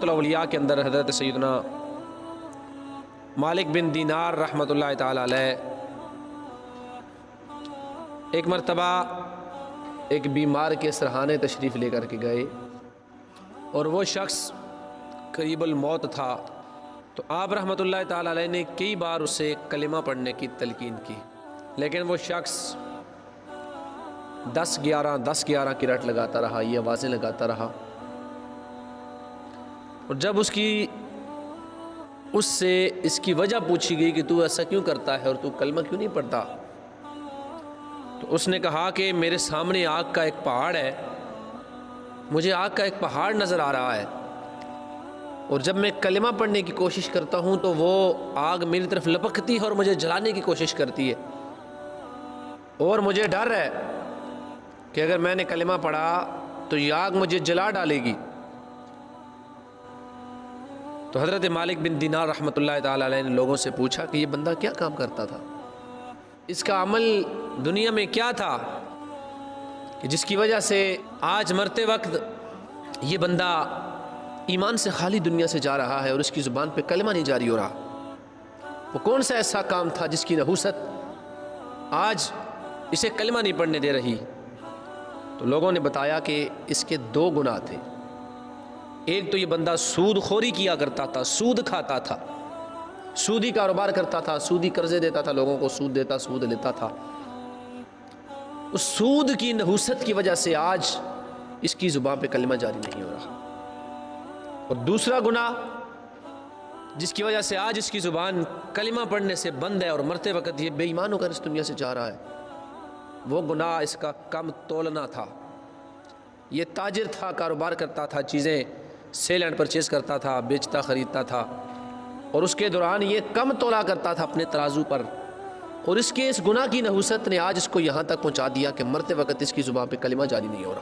طلعت الاولیاء کے اندر حضرت سیدنا مالک بن دینار رحمۃ اللہ تعالی علیہ ایک مرتبہ ایک بیمار کے سرحانے تشریف لے کر کے گئے، اور وہ شخص قریب الموت تھا، تو آپ رحمۃ اللہ تعالی علیہ نے کئی بار اسے کلمہ پڑھنے کی تلقین کی، لیکن وہ شخص 10-11 کی رٹ لگاتا رہا، یہ آوازیں لگاتا رہا، اور جب اس سے اس کی وجہ پوچھی گئی کہ تو ایسا کیوں کرتا ہے اور تو کلمہ کیوں نہیں پڑھتا، تو اس نے کہا کہ میرے سامنے آگ کا ایک پہاڑ ہے، مجھے آگ کا ایک پہاڑ نظر آ رہا ہے، اور جب میں کلمہ پڑھنے کی کوشش کرتا ہوں تو وہ آگ میری طرف لپکتی ہے اور مجھے جلانے کی کوشش کرتی ہے، اور مجھے ڈر ہے کہ اگر میں نے کلمہ پڑھا تو یہ آگ مجھے جلا ڈالے گی۔ تو حضرت مالک بن دینار رحمۃ اللہ تعالی علیہ نے لوگوں سے پوچھا کہ یہ بندہ کیا کام کرتا تھا، اس کا عمل دنیا میں کیا تھا کہ جس کی وجہ سے آج مرتے وقت یہ بندہ ایمان سے خالی دنیا سے جا رہا ہے اور اس کی زبان پہ کلمہ نہیں جاری ہو رہا، وہ کون سا ایسا کام تھا جس کی نحوست آج اسے کلمہ نہیں پڑھنے دے رہی؟ تو لوگوں نے بتایا کہ اس کے 2 گناہ تھے۔ ایک تو یہ بندہ سود خوری کیا کرتا تھا، سود کھاتا تھا، سودی کاروبار کرتا تھا، سودی قرضے دیتا تھا، لوگوں کو سود دیتا، سود لیتا تھا، اس سود کی نحوست کی وجہ سے آج اس کی زبان پہ کلمہ جاری نہیں ہو رہا۔ اور دوسرا گناہ جس کی وجہ سے آج اس کی زبان کلمہ پڑھنے سے بند ہے اور مرتے وقت یہ بے ایمان ہو کر اس دنیا سے جا رہا ہے، وہ گناہ اس کا کم تولنا تھا۔ یہ تاجر تھا، کاروبار کرتا تھا، چیزیں سیل اینڈ پرچیز کرتا تھا، بیچتا خریدتا تھا، اور اس کے دوران یہ کم تولا کرتا تھا اپنے ترازو پر، اور اس کے اس گناہ کی نحوست نے آج اس کو یہاں تک پہنچا دیا کہ مرتے وقت اس کی زبان پہ کلمہ جاری نہیں ہو رہا۔